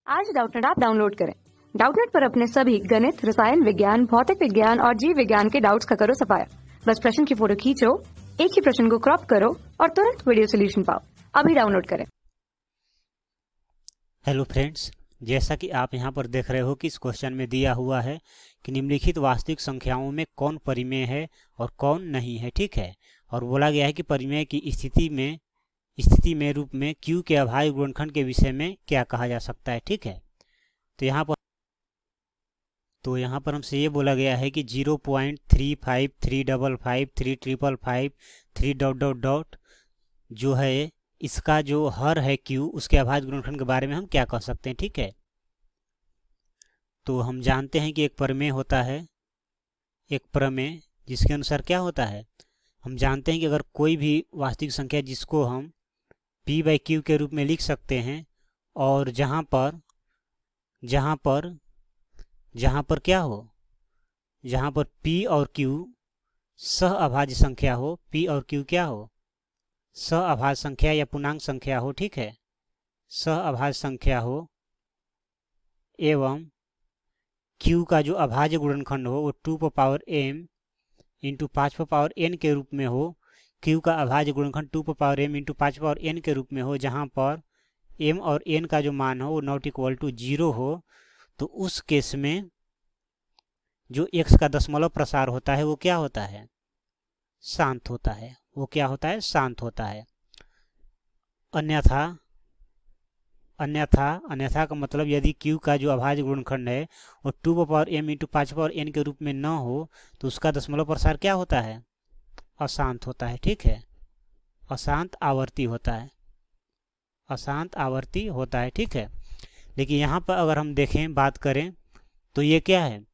आज Doubtnut app download करें। Doubtnut पर अपने सभी गणित, रसायन विज्ञान, भौतिक विज्ञान और जीव विज्ञान के डाउट्स का करो सफाया। बस प्रश्न की फोटो खींचो, एक ही प्रश्न को क्रॉप करो और तुरंत वीडियो सोल्यूशन पाओ। अभी डाउनलोड करें। हेलो फ्रेंड्स, जैसा कि आप यहां पर देख रहे हो कि इस क्वेश्चन में दिया हुआ है कि निम्नलिखित वास्तविक संख्याओं में कौन परिमेय है और कौन नहीं है। ठीक है, और बोला गया है कि परिमेय की स्थिति में रूप में Q के अभाज्य गुणनखंड के विषय में क्या कहा जा सकता है। ठीक है, तो यहाँ पर हमसे ये बोला गया है कि 0.35 355 355 3 डॉट डॉट डॉट जो है इसका जो हर है Q, उसके अभाज्य गुणनखंड के बारे में हम क्या कह सकते हैं। ठीक है, तो हम जानते हैं कि एक प्रमेय होता है, एक प्रमेय जिसके अनुसार क्या होता है, हम जानते हैं कि अगर कोई भी वास्तविक संख्या जिसको हम P/Q के रूप में लिख सकते हैं और जहाँ पर क्या हो, जहाँ पर P और Q सह अभाज्य संख्या हो, P और Q क्या हो, सह अभाज्य संख्या या पूर्णांक संख्या हो। ठीक है, सह अभाज्य संख्या हो एवं Q का जो अभाज्य गुणनखंड हो वो 2m इंटू 5n के रूप में हो। Q का अभाज्य गुणनखंड 2m इंटू 5n के रूप में हो, जहाँ पर m और n का जो मान हो वो नॉट इक्वल टू 0 हो, तो उस केस में जो x का दशमलव प्रसार होता है वो क्या होता है, शांत होता है। वो क्या होता है, शांत होता है। अन्यथा का मतलब यदि Q का जो अभाज्य गुणनखंड है वो 2m इंटू 5n के रूप में न हो तो उसका दशमलव प्रसार क्या होता है, अशांत होता है। ठीक है, अशांत आवर्ती होता है, अशांत आवर्ती होता है। ठीक है, लेकिन यहाँ पर अगर हम देखें, बात करें तो ये क्या है,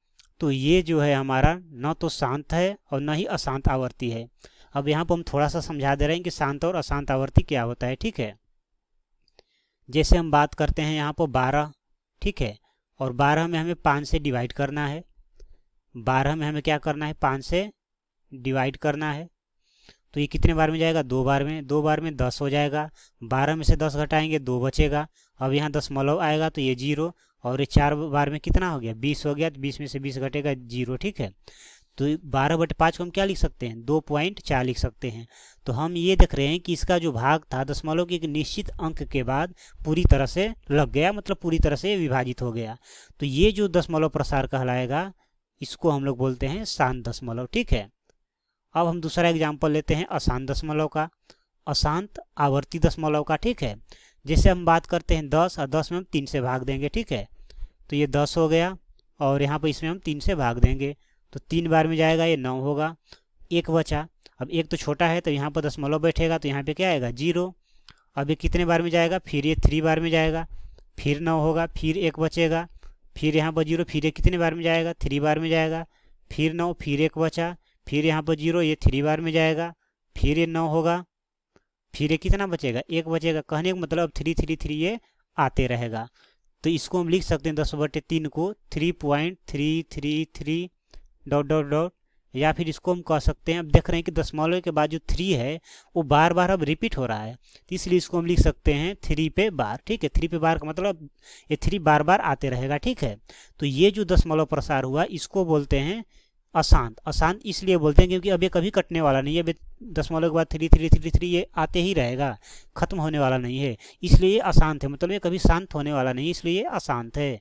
तो ये जो है हमारा न तो शांत है और न ही अशांत आवर्ती है। अब यहाँ पर हम थोड़ा सा समझा दे रहे हैं कि शांत और अशांत आवर्ती क्या होता है। ठीक है, जैसे हम बात करते हैं यहाँ पर 12, ठीक है, और 12 में हमें 5 से डिवाइड करना है। 12 में हमें क्या करना है, 5 से डिवाइड करना है। तो ये कितने बार में जाएगा, 2 बार में। 2 बार में 10 हो जाएगा। 12 में से 10 घटाएंगे 2 बचेगा। अब यहाँ दशमलव आएगा तो ये 0, और ये 4 बार में कितना हो गया, 20 हो गया। तो 20 में से 20 घटेगा 0। ठीक है, तो 12/5 को हम क्या लिख सकते हैं, 2.4 लिख सकते हैं। तो हम ये देख रहे हैं कि इसका जो भाग था दशमलव के एक निश्चित अंक के बाद पूरी तरह से लग गया, मतलब पूरी तरह से विभाजित हो गया। तो ये जो दशमलव प्रसार कहलाएगा, इसको हम लोग बोलते हैं शांत दशमलव। ठीक है, अब हम दूसरा एग्जाम्पल लेते हैं अशांत दशमलव का, अशांत आवर्ती दशमलव का। ठीक है, जैसे हम बात करते हैं 10, और 10 में हम 3 से भाग देंगे। ठीक है, तो ये 10 हो गया, और यहाँ पर इसमें हम 3 से भाग देंगे तो 3 बार में जाएगा, ये 9 होगा। 1 बचा। अब 1 तो छोटा है तो यहाँ पर दशमलव बैठेगा, तो यहाँ पे क्या आएगा, 0। अब ये कितने बार में जाएगा, फिर ये 3 बार में जाएगा, फिर 9 होगा, फिर 1 बचेगा, फिर यहाँ पर 0, फिर ये कितने बार में जाएगा, 3 बार में जाएगा, फिर 9, फिर 1 बचा, फिर यहाँ पर 0, ये 3 बार में जाएगा, फिर ये 9 होगा, फिर ये कितना बचेगा, 1 बचेगा। कहने का मतलब 3 3 3 ये आते रहेगा। तो इसको हम लिख सकते हैं 10/3 को 3.333 डॉट डॉट डॉट, या फिर इसको हम कह सकते हैं, अब देख रहे हैं कि दशमलव के बाद जो 3 है वो बार बार अब रिपीट हो रहा है, तो इसलिए इसको हम लिख सकते हैं 3 पे बार। ठीक है, 3 पे बार का मतलब ये 3 बार बार आते रहेगा। ठीक है, तो ये जो दशमलव प्रसार हुआ इसको बोलते हैं अशांत। अशांत इसलिए बोलते हैं क्योंकि अब ये कभी कटने वाला नहीं है, अब दशमलव के बाद 3 3 3 3 ये आते ही रहेगा, खत्म होने वाला नहीं है, इसलिए ये अशांत है। मतलब ये कभी शांत होने वाला नहीं है, इसलिए ये अशांत है।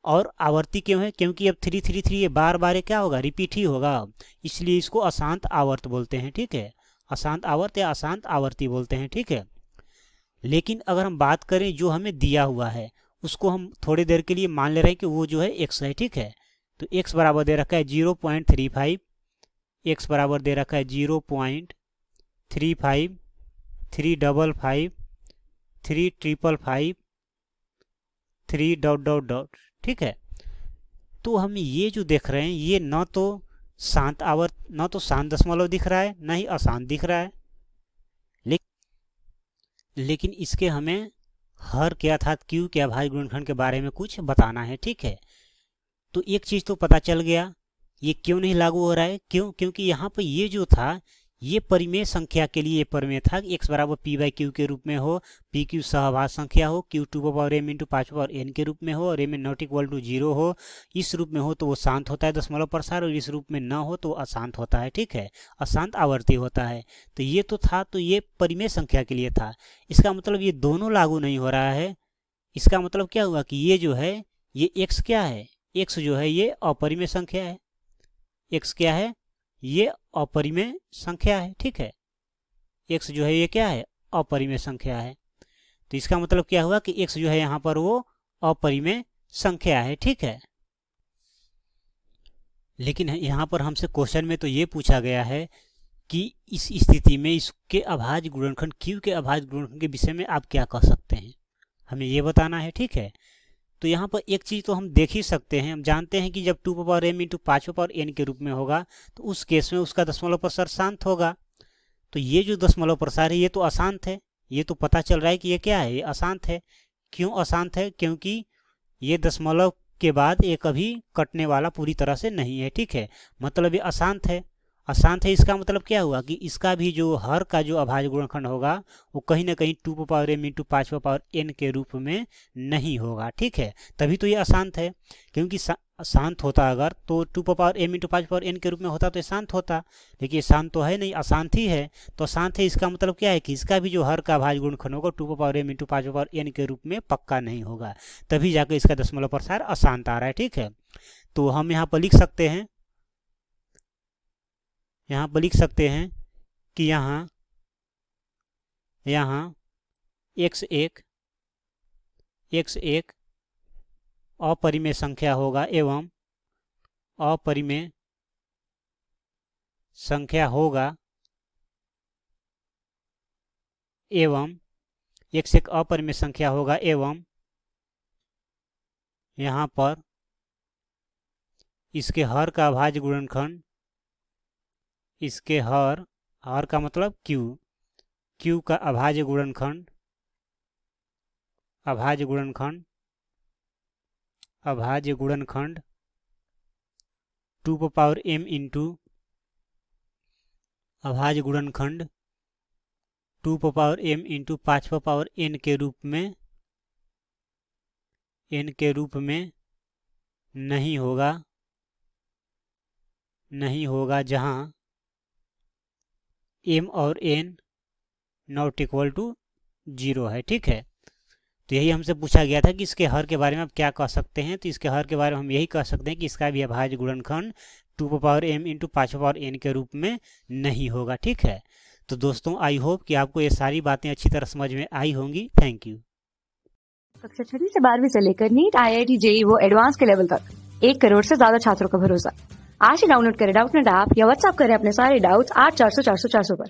और आवर्ती क्यों है, क्योंकि अब 3 3 3 ये बार बार ये क्या होगा, रिपीट ही होगा, इसलिए इसको अशांत आवर्त बोलते हैं। ठीक है, अशांत आवर्त या अशांत आवर्ती बोलते हैं। ठीक है, लेकिन अगर हम बात करें जो हमें दिया हुआ है उसको हम थोड़ी देर के लिए मान ले रहे हैं कि वो जो है x है। ठीक है, तो x बराबर दे रखा है 0.35, x बराबर दे रखा है 0.35 355 355 3 डॉट डॉट डॉट। ठीक है, तो हम ये जो देख रहे हैं ये न तो शांत दशमलव दिख रहा है, न ही अशांत दिख रहा है, लेकिन इसके हमें हर के अर्थात Q के अभाज्य गुणनखंड के बारे में कुछ बताना है। ठीक है, तो एक चीज तो पता चल गया, ये क्यों नहीं लागू हो रहा है, क्योंकि यहाँ पर ये जो था ये परिमेय संख्या के लिए ये परिमेय था कि x बराबर p बाई क्यू के रूप में हो, पी क्यू सहभाज संख्या हो, क्यू 2m इंटू 5n के रूप में हो और m नॉट इक्वल टू 0 हो। इस रूप में हो तो वो शांत होता है दशमलव प्रसार, और इस रूप में न हो तो अशांत होता है। ठीक है, अशांत आवर्ती होता है। तो ये तो था, तो ये परिमेय संख्या के लिए था। इसका मतलब ये दोनों लागू नहीं हो रहा है। इसका मतलब क्या हुआ कि ये जो है ये x क्या है, x जो है ये अपरिमेय संख्या है। x क्या है, ये अपरिमेय संख्या है। ठीक है, x जो है ये क्या है, अपरिमेय संख्या है। तो इसका मतलब क्या हुआ कि x जो है यहाँ पर वो अपरिमेय संख्या है। ठीक है, लेकिन यहाँ पर हमसे क्वेश्चन में तो ये पूछा गया है कि इस स्थिति में इसके अभाज्य गुणनखंड q के अभाज्य गुणनखंड के विषय में आप क्या कह सकते हैं, हमें ये बताना है। ठीक है, तो यहाँ पर एक चीज़ तो हम देख ही सकते हैं, हम जानते हैं कि जब 2m इंटू 5n के रूप में होगा तो उस केस में उसका दशमलव प्रसार शांत होगा। तो ये जो दशमलव प्रसार है ये तो अशांत है, ये तो पता चल रहा है कि ये क्या है, ये अशांत है। क्यों अशांत है, क्योंकि ये दशमलव के बाद एक कभी कटने वाला पूरी तरह से नहीं है। ठीक है, मतलब ये अशांत है। अशांत है, इसका मतलब क्या हुआ कि इसका भी जो हर का जो अभाज्य गुणनखंड होगा वो कहीं ना कहीं 2m इंटू 5n के रूप में नहीं होगा। ठीक है, तभी तो ये अशांत है, क्योंकि शांत होता अगर तो 2m इंटू 5n के रूप में होता तो ये शांत होता, लेकिन ये शांत तो है नहीं, अशांत ही है। तो अशांत है, इसका मतलब क्या है कि इसका भी जो हर का अभाज्य गुणनखंड होगा 2m इंटू 5n के रूप में पक्का नहीं होगा, तभी जाकर इसका दशमलव प्रसार अशांत आ रहा है। ठीक है, तो हम यहाँ पर लिख सकते हैं, कि यहाँ x1 अपरिमेय संख्या होगा एवं अपरिमेय संख्या होगा एवं x1 अपरिमेय संख्या होगा एवं यहाँ पर इसके हर का अभाज्य गुणनखंड, इसके हर का मतलब q का अभाज्य गुणनखंड 2m इंटू अभाज्य गुणनखंड 2m इंटू 5n के रूप में नहीं होगा जहाँ m और n नॉट इक्वल टू 0 है। ठीक है, तो यही हमसे पूछा गया था कि इसके हर के बारे में आप क्या कह सकते हैं। तो इसके हर के बारे में हम यही कह सकते हैं कि इसका भी अभाज्य गुणनखंड 2m इंटू 5n के रूप में नहीं होगा। ठीक है, तो दोस्तों आई होप कि आपको ये सारी बातें अच्छी तरह समझ में आई होंगी। Thank you. कक्षा 6 से 12वीं से लेकर नीट, IIT, JEE वो एडवांस के लेवल तक 1 करोड़ से ज्यादा छात्रों का भरोसा। आज ही डाउनलोड करें डाउटनेट ऐप या व्हाट्सएप करें अपने सारे डाउट्स 8400 400 400 पर।